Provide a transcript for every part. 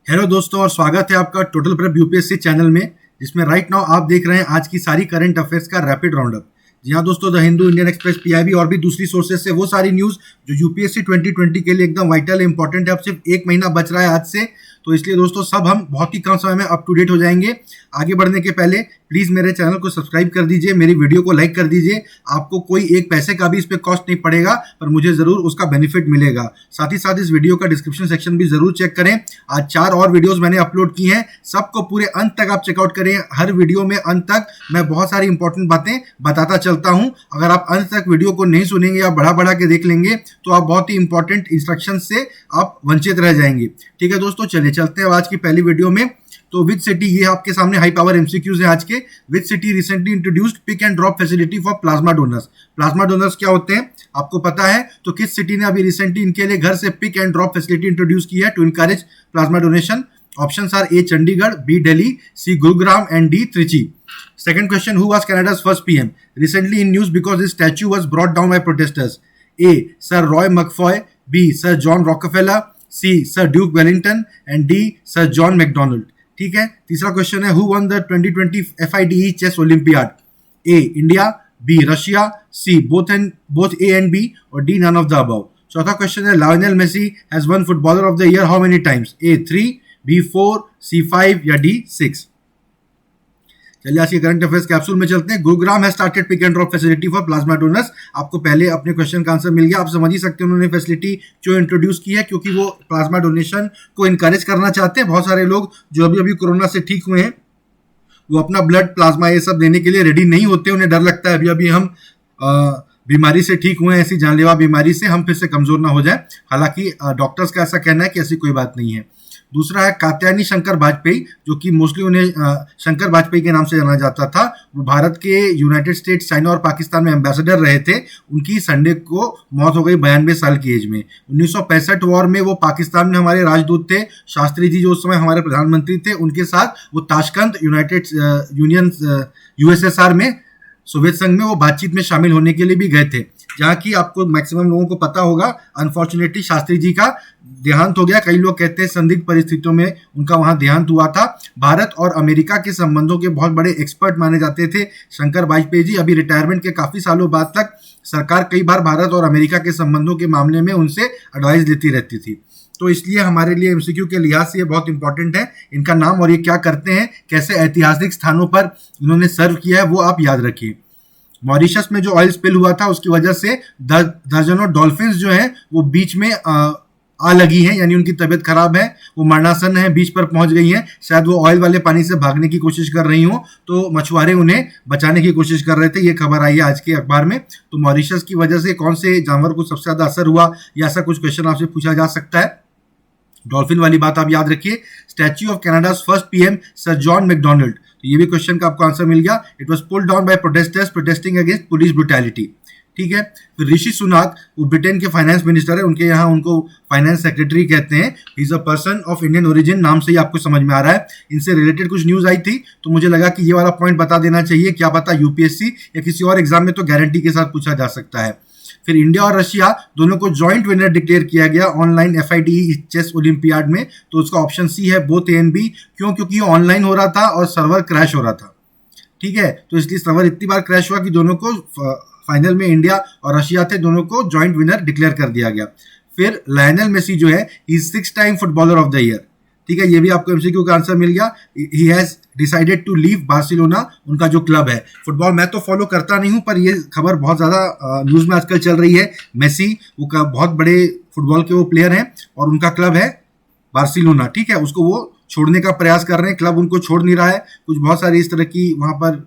Hello दोस्तों और स्वागत है आपका टोटल प्रेप यूपीएससी चैनल में, जिसमें राइट नाउ आप देख रहे हैं आज की सारी करंट अफेयर्स का रैपिड राउंड अप। जी हाँ दोस्तों, the Hindu, Indian express, PIB और भी दूसरी सोर्सेज से वो सारी न्यूज़ जो यूपीएससी 2020 के लिए एकदम वाइटल इंपॉर्टेंट है। अब सिर्फ एक महीना बच रहा है आज से, तो इसलिए दोस्तों सब हम बहुत ही कम समय में अप टू डेट हो जाएंगे। आगे बढ़ने के पहले प्लीज़ मेरे चैनल को सब्सक्राइब कर दीजिए, मेरी वीडियो को लाइक कर दीजिए। आपको कोई एक पैसे का भी इस पर कॉस्ट नहीं पड़ेगा, पर मुझे ज़रूर उसका बेनिफिट मिलेगा। साथ ही साथ इस वीडियो का डिस्क्रिप्शन सेक्शन भी ज़रूर चेक करें। आज 4 और वीडियोस मैंने अपलोड की हैं, सबको पूरे अंत तक आप चेकआउट करें। हर वीडियो में अंत तक मैं बहुत सारी इंपॉर्टेंट बातें बताता चलता हूं। अगर आप अंत तक वीडियो को नहीं सुनेंगे या बढ़ा बढ़ा के देख लेंगे तो आप बहुत ही इंपॉर्टेंट इंस्ट्रक्शन से आप वंचित रह जाएंगे। ठीक है दोस्तों, चलिए चलते हैं आज की पहली वीडियो में। तो विच सिटी, ये आपके सामने हाई पावर एमसीक्यूज है आज के। Which city recently introduced pick and drop facility for plasma donors. Plasma donors क्या होते हैं आपको पता है? तो किस सिटी ने अभी रिसेंटली इनके लिए घर से pick and drop facility introduce की है to encourage plasma donation? Options are A Chandigarh, B Delhi, C Gurugram and D Trichy. Second question, who was Canada's first PM? Recently in news because his statue was brought down by protesters. A. Sir Roy McFoy, B. Sir John Rockefeller, C. Sir Duke Wellington and D. Sir John McDonald. ठीक है। तीसरा question है, who won the 2020 FIDE chess Olympiad? A. India, B. Russia, C. both A and B or D. none of the above. चौथा question है, Lionel Messi has won Footballer of the Year how many times? A. 3, B. 4, C. 5 या D. 6। चलिए आज के current affairs capsule में चलते हैं। गुरुग्राम है started pick and drop facility for plasma donors. आपको पहले अपने क्वेश्चन का आंसर मिल गया। आप समझ ही सकते हैं उन्होंने फैसिलिटी क्यों इंट्रोड्यूस की है, क्योंकि वो प्लाज्मा डोनेशन को इनकरेज करना चाहते हैं। बहुत सारे लोग जो अभी अभी कोरोना से ठीक हुए हैं वो अपना ब्लड, प्लाज्मा ये सब देने के लिए रेडी नहीं होते। उन्हें डर लगता है अभी अभी हम बीमारी से ठीक हुए हैं, ऐसी जानलेवा बीमारी से हम फिर से कमजोर ना हो जाए। हालांकि डॉक्टर्स का ऐसा कहना है कि ऐसी कोई बात नहीं है। दूसरा है कात्यायनी शंकर वाजपेयी, जो कि मोस्टली उन्हें शंकर वाजपेयी के नाम से जाना जाता था। वो भारत के यूनाइटेड स्टेट्स, चाइना और पाकिस्तान में एम्बेसडर रहे थे। उनकी संडे को मौत हो गई 92 साल की एज में। 1965 वॉर में वो पाकिस्तान में हमारे राजदूत थे। शास्त्री जी जो उस समय हमारे प्रधानमंत्री थे, उनके साथ वो ताशकंद यूनाइटेड यूनियन यूएसएसआर में, सोवियत संघ में वो बातचीत में शामिल होने के लिए भी गए थे, जहाँ की आपको मैक्सिमम लोगों को पता होगा अनफॉर्चुनेटली शास्त्री जी का देहांत हो गया। कई लोग कहते हैं संदिग्ध परिस्थितियों में उनका वहां देहांत हुआ था। भारत और अमेरिका के संबंधों के बहुत बड़े एक्सपर्ट माने जाते थे शंकर वाजपेयी जी। अभी रिटायरमेंट के काफी सालों बाद तक सरकार कई बार भारत और अमेरिका के संबंधों के मामले में उनसे एडवाइस लेती रहती थी। तो इसलिए हमारे लिए एमसीक्यू के लिहाज से ये बहुत इंपॉर्टेंट है। इनका नाम और ये क्या करते हैं, कैसे ऐतिहासिक स्थानों पर इन्होंने सर्व किया है, वो आप याद रखिए। मॉरिशस में जो ऑयल स्पिल हुआ था उसकी वजह से दर्जनों डॉल्फिन्स जो हैं वो बीच में आ लगी हैं, यानी उनकी तबीयत खराब है, वो मरणासन है, बीच पर पहुंच गई हैं। शायद वो ऑयल वाले पानी से भागने की कोशिश कर रही हो, तो मछुआरे उन्हें बचाने की कोशिश कर रहे थे। ये खबर आई है आज के अखबार में। तो मॉरिशस की वजह से कौन से जानवर को सबसे ज्यादा असर हुआ, या ऐसा कुछ क्वेश्चन आपसे पूछा जा सकता है। डॉल्फिन वाली बात आप याद रखिए। Statue of Canada's first PM sir John Macdonald, तो ये भी क्वेश्चन का आपको आंसर मिल गया। It was pulled down by protesters protesting against police brutality. ठीक है। फिर ऋषि सुनाक, वो ब्रिटेन के फाइनेंस मिनिस्टर है, उनके यहाँ उनको फाइनेंस सेक्रेटरी कहते हैं। He is a person of Indian origin, नाम से ही आपको समझ में आ रहा है। इनसे रिलेटेड कुछ न्यूज आई थी तो मुझे लगा कि ये वाला पॉइंट बता देना चाहिए। क्या पता यूपीएससी या किसी और एग्जाम में तो गारंटी के साथ पूछा जा सकता है। फिर इंडिया और रशिया दोनों को जॉइंट विनर डिक्लेयर किया गया ऑनलाइन एफआईडीई चेस ओलंपियाड में। तो उसका ऑप्शन सी है बोथ ए एंड बी। क्यों? क्योंकि ये ऑनलाइन हो रहा था और सर्वर क्रैश हो रहा था। ठीक है, तो इसलिए सर्वर इतनी बार क्रैश हुआ कि दोनों को फाइनल में इंडिया और रशिया थे, दोनों को जॉइंट विनर डिक्लेयर कर दिया गया। फिर लायनल मेसी जो है, he is 6 time footballer of the year. ठीक है, ये भी आपको एमसीक्यू का आंसर मिल गया। He has decided to leave Barcelona, उनका जो क्लब है। फुटबॉल मैं तो फॉलो करता नहीं हूं, पर ये खबर बहुत ज्यादा न्यूज में आजकल चल रही है। मेसी वो बहुत बड़े फुटबॉल के वो प्लेयर हैं और उनका क्लब है बार्सिलोना। ठीक है, उसको वो छोड़ने का प्रयास कर रहे हैं, क्लब उनको छोड़ नहीं रहा है। कुछ बहुत सारी इस तरह की वहां पर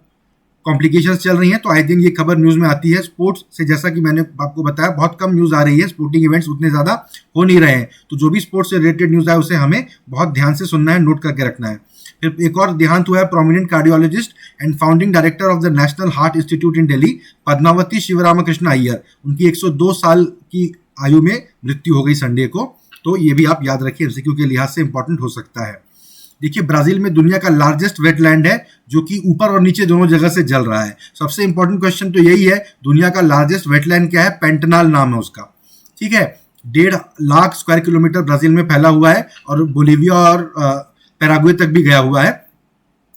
कॉम्प्लिकेशंस चल रही हैं, तो आई थिंक ये खबर न्यूज में आती है। स्पोर्ट्स से जैसा कि मैंने आपको बताया बहुत कम न्यूज आ रही है, स्पोर्टिंग इवेंट्स उतने ज्यादा हो नहीं रहे हैं। तो जो भी स्पोर्ट्स से रिलेटेड न्यूज है उसे हमें बहुत ध्यान से सुनना है, नोट करके रखना है। फिर एक और देहांत हुआ है prominent cardiologist and founding director of the national heart institute इन दिल्ली, पद्मावती शिवरामकृष्ण अय्यर। उनकी 102 साल की आयु में मृत्यु हो गई संडे को। तो ये भी आप याद रखिए, एमसीक्यू के लिहाज से इंपॉर्टेंट हो सकता है। देखिए, ब्राजील में दुनिया का लार्जेस्ट वेटलैंड है जो कि ऊपर और नीचे दोनों जगह से जल रहा है। सबसे इंपॉर्टेंट क्वेश्चन तो यही है, दुनिया का लार्जेस्ट वेटलैंड क्या है? पेंटनाल नाम है उसका। ठीक है, 1.5 लाख स्क्वायर किलोमीटर ब्राजील में फैला हुआ है और बोलीविया और पैराग्वे तक भी गया हुआ है।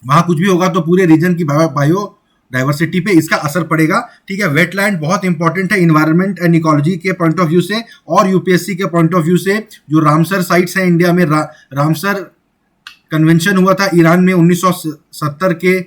वहां कुछ भी होगा तो पूरे रीजन की बायो डाइवर्सिटी पे इसका असर पड़ेगा। ठीक है, वेटलैंड बहुत इंपॉर्टेंट है इन्वायरमेंट एंड इकोलॉजी के पॉइंट ऑफ व्यू से और यूपीएससी के पॉइंट ऑफ व्यू से। जो रामसर साइट्स हैं इंडिया में, रामसर कन्वेंशन हुआ था ईरान में 1970 के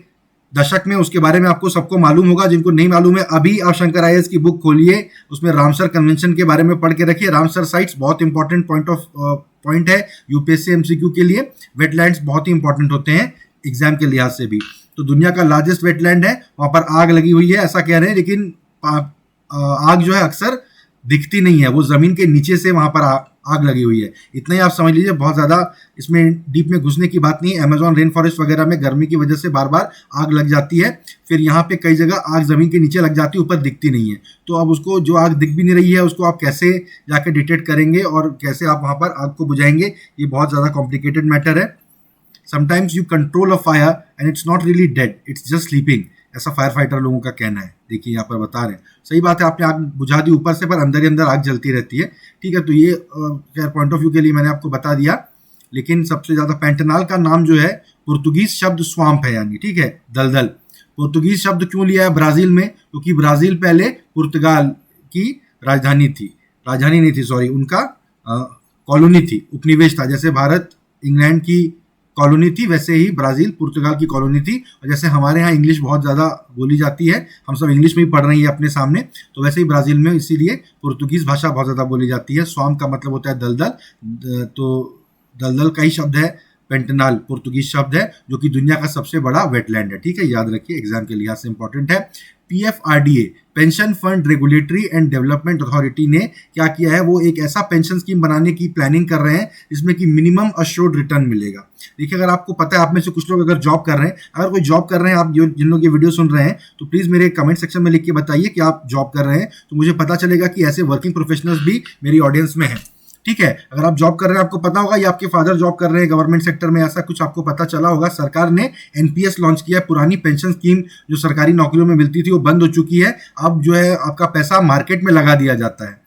दशक में, उसके बारे में आपको सबको मालूम होगा। जिनको नहीं मालूम है अभी आप शंकर आईएएस की बुक खोलिए, उसमें रामसर कन्वेंशन के बारे में पढ़ के रखिए। रामसर साइट्स बहुत इंपॉर्टेंट पॉइंट है यूपीएससी एमसीक्यू के लिए। वेटलैंड्स बहुत ही इंपॉर्टेंट होते हैं एग्जाम के लिहाज से भी। तो दुनिया का लार्जेस्ट वेटलैंड है, वहां पर आग लगी हुई है ऐसा कह रहे हैं, लेकिन आग जो है अक्सर दिखती नहीं है, वो जमीन के नीचे से वहां पर आग लगी हुई है। इतना ही आप समझ लीजिए, बहुत ज्यादा इसमें डीप में घुसने की बात नहीं है। अमेजॉन रेन फॉरेस्ट वगैरह में गर्मी की वजह से बार बार आग लग जाती है, फिर यहाँ पे कई जगह आग जमीन के नीचे लग जाती है, ऊपर दिखती नहीं है। तो अब उसको, जो आग दिख भी नहीं रही है, उसको आप कैसे जाके डिटेक्ट करेंगे और कैसे आप वहां पर आग को बुझाएंगे, ये बहुत ज्यादा कॉम्प्लिकेटेड मैटर है। Sometimes you control a fire and it's not really dead, it's just sleeping, ऐसा फायर फाइटर लोगों का कहना है। देखिए यहाँ पर बता रहे हैं, सही बात है, आपने आग बुझा दी ऊपर से, पर अंदर ही अंदर आग जलती रहती है। ठीक है, तो ये खैर पॉइंट ऑफ व्यू के लिए मैंने आपको बता दिया। लेकिन सबसे ज्यादा पेंटेनॉल का नाम जो है पुर्तगीज शब्द स्वाम्प है, यानी ठीक है दलदल। पुर्तगीज शब्द क्यों लिया है ब्राजील में? क्योंकि ब्राजील पहले पुर्तगाल की राजधानी थी, राजधानी नहीं थी सॉरी, उनका कॉलोनी थी, उपनिवेश था। जैसे भारत इंग्लैंड की कॉलोनी थी, वैसे ही ब्राजील पुर्तगाल की कॉलोनी थी। और जैसे हमारे यहाँ इंग्लिश बहुत ज़्यादा बोली जाती है, हम सब इंग्लिश में ही पढ़ रहे हैं अपने सामने, तो वैसे ही ब्राज़ील में इसीलिए पुर्तगीज भाषा बहुत ज़्यादा बोली जाती है। स्वाम का मतलब होता है दलदल, तो दलदल का ही शब्द है पेंटेनॉल, पुर्तगीज शब्द है, जो कि दुनिया का सबसे बड़ा वेटलैंड है। ठीक है, याद रखिए, एग्जाम के लिहाज से इंपॉर्टेंट है। PFRDA, pension fund regulatory and development authority ने क्या किया है, वो एक ऐसा पेंशन स्कीम बनाने की प्लानिंग कर रहे हैं जिसमें कि मिनिमम अश्योर्ड रिटर्न मिलेगा। देखिए, अगर आपको पता है, आप में से कुछ लोग अगर जॉब कर रहे हैं, अगर कोई जॉब कर रहे हैं, आप जिन लोग ये वीडियो सुन रहे हैं, तो प्लीज़ मेरे कमेंट सेक्शन में लिख के बताइए कि आप जॉब कर रहे हैं, तो मुझे पता चलेगा कि ऐसे वर्किंग प्रोफेशनल्स भी मेरी ऑडियंस में हैं। ठीक है, अगर आप जॉब कर रहे हैं, आपको पता होगा, या आपके फादर जॉब कर रहे हैं गवर्नमेंट सेक्टर में, ऐसा कुछ आपको पता चला होगा। सरकार ने एनपीएस लॉन्च किया है। पुरानी पेंशन स्कीम जो सरकारी नौकरियों में मिलती थी वो बंद हो चुकी है। अब जो है आपका पैसा मार्केट में लगा दिया जाता है।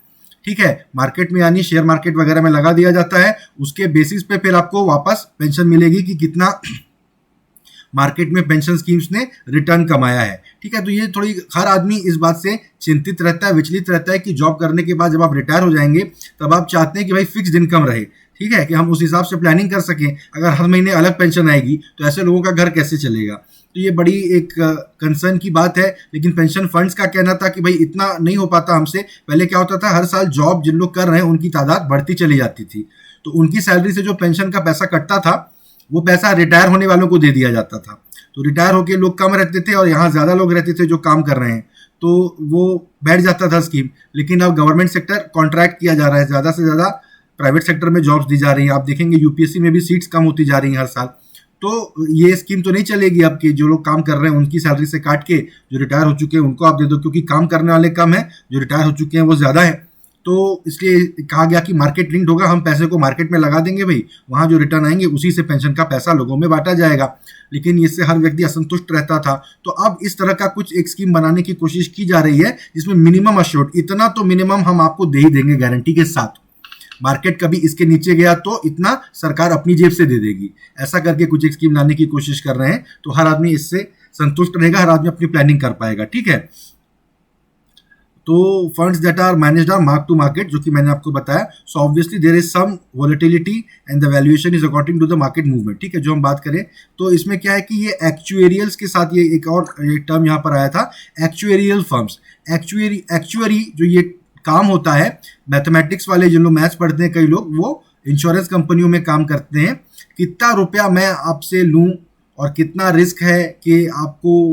ठीक है, मार्केट में यानी शेयर मार्केट वगैरह में लगा दिया जाता है, उसके बेसिस पे फिर आपको वापस पेंशन मिलेगी कि कितना मार्केट में पेंशन स्कीम्स ने रिटर्न कमाया है। ठीक है, तो ये थोड़ी, हर आदमी इस बात से चिंतित रहता है, विचलित रहता है कि जॉब करने के बाद जब आप रिटायर हो जाएंगे, तब आप चाहते हैं कि भाई फिक्स्ड इनकम रहे। ठीक है, कि हम उस हिसाब से प्लानिंग कर सकें। अगर हर महीने अलग पेंशन आएगी तो ऐसे लोगों का घर कैसे चलेगा? तो ये बड़ी एक कंसर्न की बात है। लेकिन पेंशन फंड्स का कहना था कि भाई इतना नहीं हो पाता हमसे। पहले क्या होता था, हर साल जॉब जिन लोग कर रहे हैं उनकी तादाद बढ़ती चली जाती थी, तो उनकी सैलरी से जो पेंशन का पैसा कटता था, वो पैसा रिटायर होने वालों को दे दिया जाता था। तो रिटायर होके लोग कम रहते थे और यहाँ ज़्यादा लोग रहते थे जो काम कर रहे हैं, तो वो बैठ जाता था स्कीम। लेकिन अब गवर्नमेंट सेक्टर कॉन्ट्रैक्ट किया जा रहा है, ज़्यादा से ज़्यादा प्राइवेट सेक्टर में जॉब्स दी जा रही हैं। आप देखेंगे यूपीएससी में भी सीट्स कम होती जा रही हैं हर साल। तो ये स्कीम तो नहीं चलेगी अब कि जो लोग काम कर रहे हैं उनकी सैलरी से काट के जो रिटायर हो चुके हैं उनको आप दे दो, क्योंकि काम करने वाले कम है, जो रिटायर हो चुके हैं वो ज़्यादा है। तो इसलिए कहा गया कि मार्केट लिंक्ड होगा, हम पैसे को मार्केट में लगा देंगे भाई, वहाँ जो रिटर्न आएंगे उसी से पेंशन का पैसा लोगों में बांटा जाएगा। लेकिन इससे हर व्यक्ति असंतुष्ट रहता था। तो अब इस तरह का कुछ एक स्कीम बनाने की कोशिश की जा रही है जिसमें मिनिमम अश्योर्ड, इतना तो मिनिमम हम आपको दे ही देंगे गारंटी के साथ। मार्केट कभी इसके नीचे गया तो इतना सरकार अपनी जेब से दे देगी। ऐसा करके कुछ एक स्कीम लाने की कोशिश कर रहे हैं, तो हर आदमी इससे संतुष्ट रहेगा, हर आदमी अपनी प्लानिंग कर पाएगा। ठीक है, तो funds that are managed are mark to market, जो कि मैंने आपको बताया। So obviously there is some volatility and the valuation is according to the market movement. ठीक है, जो हम बात करें तो इसमें क्या है कि ये एक्चुएरियल्स के साथ, ये एक और टर्म यहाँ पर आया था, एक्चुएरियल फर्म्स। एक्चुअरी जो ये काम होता है, मैथमेटिक्स वाले जिन लोग मैथ्स पढ़ते हैं कई लोग, वो इंश्योरेंस कंपनियों में काम करते हैं। कितना रुपया मैं आपसे लूँ और कितना रिस्क है कि आपको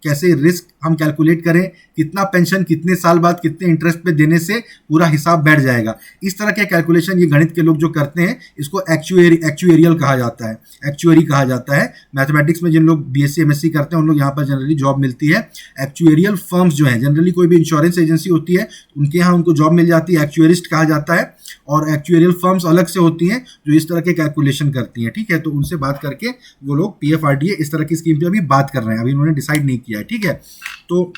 कैसे रिस्क हम कैलकुलेट करें, कितना पेंशन कितने साल बाद कितने इंटरेस्ट पे देने से पूरा हिसाब बैठ जाएगा। इस तरह के कैलकुलेशन ये गणित के लोग जो करते हैं, इसको एक्चुएरियल कहा जाता है, एक्चुअरी कहा जाता है। मैथमेटिक्स में जिन लोग बीएससी एमएससी करते हैं उन लोग यहाँ पर जनरली जॉब मिलती है। एक्चुएरियल फर्म्स जो हैं, जनरली कोई भी इंश्योरेंस एजेंसी होती है उनके यहाँ उनको जॉब मिल जाती है, एक्चुअरिस्ट कहा जाता है। और एक्चुएरियल फर्म्स अलग से होती हैं जो इस तरह के कैलकुलेशन करती हैं। ठीक है, तो उनसे बात करके वो लोग पीएफआरडीए इस तरह की स्कीम पे अभी बात कर रहे हैं, अभी उन्होंने डिसाइड नहीं किया है। ठीक है, तो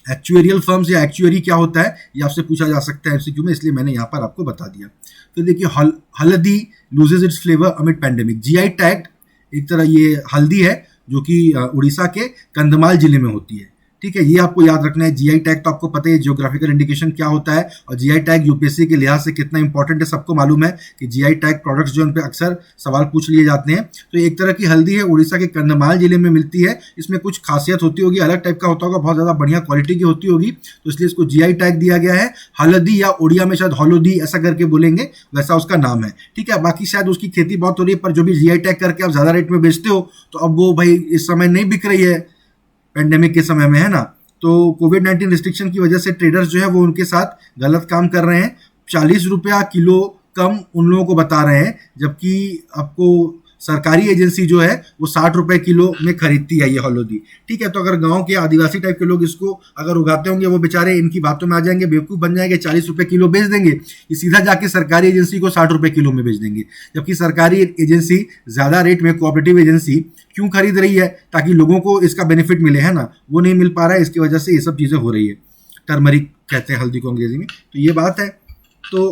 एक्चुएरियल फर्म्स या एक्चुअरी क्या होता है ये आपसे पूछा जा सकता है एमसीक्यू में, इसलिए मैंने यहाँ पर आपको बता दिया। तो देखिए हल्दी loses it's flavour amid pandemic. GI tag एक तरह ये हल्दी है जो कि उड़ीसा के कंधमाल जिले में होती है। ठीक है, ये आपको याद रखना है। जीआई टैग तो आपको पता है जियोग्राफिकल इंडिकेशन क्या होता है, और जीआई टैग यूपीएससी के लिहाज से कितना इंपॉर्टेंट है सबको मालूम है कि जीआई टैग प्रोडक्ट्स जो उन पे अक्सर सवाल पूछ लिए जाते हैं। तो एक तरह की हल्दी है, उड़ीसा के कंधमाल जिले में मिलती है। इसमें कुछ खासियत होती होगी, अलग टाइप का होता होगा, बहुत ज़्यादा बढ़िया क्वालिटी की होती होगी, तो इसलिए इसको जीआई टैग दिया गया है। हल्दी या उड़िया में शायद हलोदी ऐसा करके बोलेंगे, वैसा उसका नाम है। ठीक है, बाकी शायद उसकी खेती बहुत हो रही है, पर जो भी जीआई टैग करके आप ज़्यादा रेट में बेचते हो तो अब वो भाई इस समय नहीं बिक रही है, पेंडेमिक के समय में, है ना। तो कोविड-19 रिस्ट्रिक्शन की वजह से ट्रेडर्स जो है वो उनके साथ गलत काम कर रहे हैं। 40 रुपया किलो कम उन लोगों को बता रहे हैं, जबकि आपको सरकारी एजेंसी जो है वो 60 रुपए किलो में खरीदती है ये हल्दी। ठीक है, तो अगर गांव के आदिवासी टाइप के लोग इसको अगर उगाते होंगे वो बेचारे इनकी बातों में आ जाएंगे, बेवकूफ़ बन जाएंगे, 40 रुपए किलो बेच देंगे, ये सीधा जाके सरकारी एजेंसी को 60 रुपए किलो में बेच देंगे। जबकि सरकारी एजेंसी ज़्यादा रेट में, कोऑपरेटिव एजेंसी क्यों खरीद रही है, ताकि लोगों को इसका बेनिफिट मिले, है ना, वो नहीं मिल पा रहा है, इसकी वजह से ये सब चीज़ें हो रही है। टर्मरिक कहते हैं हल्दी को अंग्रेजी में, तो ये बात है। तो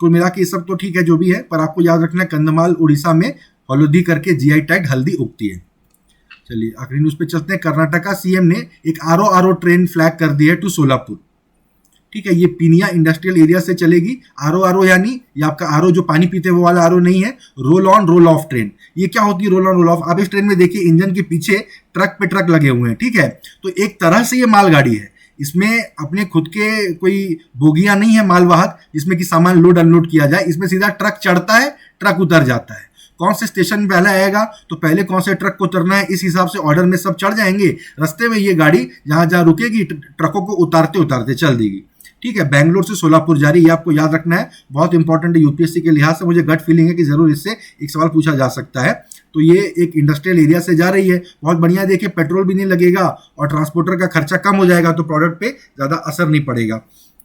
कुल मिला के ये सब तो ठीक है जो भी है, पर आपको याद रखना है कंधमाल उड़ीसा में हल्दी करके जीआई टैग हल्दी उगती है। चलिए आखिरी न्यूज पे चलते हैं। कर्नाटका सीएम ने एक आरओ ट्रेन फ्लैग कर दी है टू सोलापुर। ठीक है, ये पीनिया इंडस्ट्रियल एरिया से चलेगी। आरओ यानी ये आपका आरओ जो पानी पीते हैं वो वाला आरओ नहीं है, roll on roll of train. ये क्या होती है रोल ऑन रोल ऑफ? आप इस ट्रेन में देखिए इंजन के पीछे ट्रक पे ट्रक लगे हुए हैं। ठीक है, तो एक तरह से ये मालगाड़ी है, इसमें अपने खुद के कोई बोगियां नहीं है मालवाहक जिसमें कि सामान लोड अनलोड किया जाए। इसमें सीधा ट्रक चढ़ता है, ट्रक उतर जाता है। कौन से स्टेशन पहले आएगा तो पहले कौन से ट्रक को उतरना है, इस हिसाब से ऑर्डर में सब चढ़ जाएंगे। रास्ते में ये गाड़ी जहां जहां रुकेगी ट्रकों को उतारते उतारते चल देगी। ठीक है, बैंगलोर से सोलापुर जा रही है, ये आपको याद रखना है, बहुत इंपॉर्टेंट है यूपीएससी के लिहाज से। मुझे गट फीलिंग है कि जरूर इससे एक सवाल पूछा जा सकता है। तो ये एक इंडस्ट्रियल एरिया से जा रही है, बहुत बढ़िया। देखिए पेट्रोल भी नहीं लगेगा और ट्रांसपोर्टर का खर्चा कम हो जाएगा, तो प्रोडक्ट पे ज़्यादा असर नहीं पड़ेगा।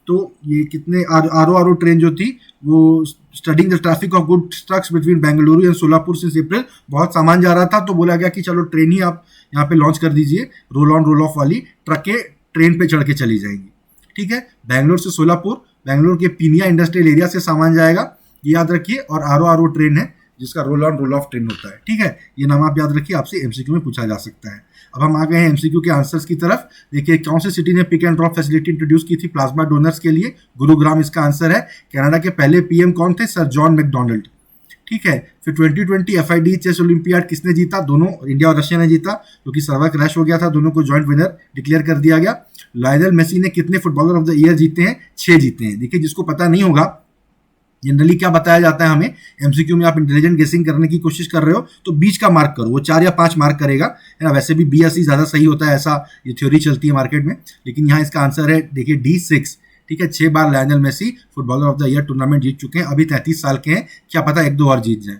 तो ये कितने आरओ ट्रेन जो थी वो studying the traffic of good trucks between Bengaluru and Solapur since April. बहुत सामान जा रहा था तो बोला गया कि चलो ट्रेन ही आप यहाँ पे लॉन्च कर दीजिए, रोल ऑन रोल ऑफ वाली ट्रकें ट्रेन पे चढ़ के चली जाएंगी। ठीक है, बेंगलोर से सोलापुर, बेंगलोर के पीनिया इंडस्ट्रियल एरिया से सामान जाएगा, ये याद रखिए। और आरओ ट्रेन है जिसका roll on roll of train होता है। ठीक है, ये नाम आप याद रखिए, आपसे एमसीक्यू में पूछा जा सकता है। अब हम आ गए हैं एमसीक्यू के आंसर्स की तरफ। देखिए कौन सी सिटी ने pick and drop facility introduce की थी प्लाज्मा डोनर्स के लिए? गुरुग्राम इसका आंसर है। कनाडा के पहले पीएम कौन थे? Sir John Macdonald. ठीक है, फिर 2020 एफआईडी चेस ओलंपियाड किसने जीता? दोनों, इंडिया और रशिया ने जीता, क्योंकि सर्वर क्रैश हो गया था, दोनों को जॉइंट विनर डिक्लेयर कर दिया गया। लायनल मेसी ने कितने फुटबॉलर ऑफ द ईयर जीते हैं? 6 जीते हैं। देखिए जिसको पता नहीं होगा, जनरली क्या बताया जाता है हमें एमसीक्यू में, आप इंटेलिजेंट गेसिंग करने की कोशिश कर रहे हो तो बीच का मार्क करो, वो 4 या 5 मार्क करेगा, है ना। वैसे भी बी या सी ज़्यादा सही होता है, ऐसा ये थ्योरी चलती है मार्केट में, लेकिन यहाँ इसका आंसर है देखिए D6। ठीक है, 6 बार Lionel Messi footballer of the year tournament जीत चुके हैं, अभी 33 साल के हैं, क्या पता 1-2 और जीत जाए।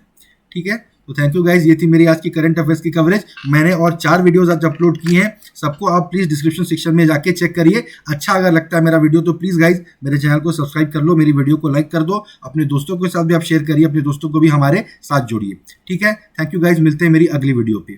ठीक है, तो थैंक यू गाइज, ये थी मेरी आज की करंट अफेयर्स की कवरेज। मैंने और 4 वीडियोस आज अपलोड किए हैं, सबको आप प्लीज़ डिस्क्रिप्शन सेक्शन में जाके चेक करिए। अच्छा अगर लगता है मेरा वीडियो तो प्लीज़ गाइज मेरे चैनल को सब्सक्राइब कर लो, मेरी वीडियो को लाइक कर दो, अपने दोस्तों के साथ भी आप शेयर करिए, अपने दोस्तों को भी हमारे साथ जोड़िए। ठीक है, थैंक यू गाइज, मिलते हैं मेरी अगली वीडियो पे।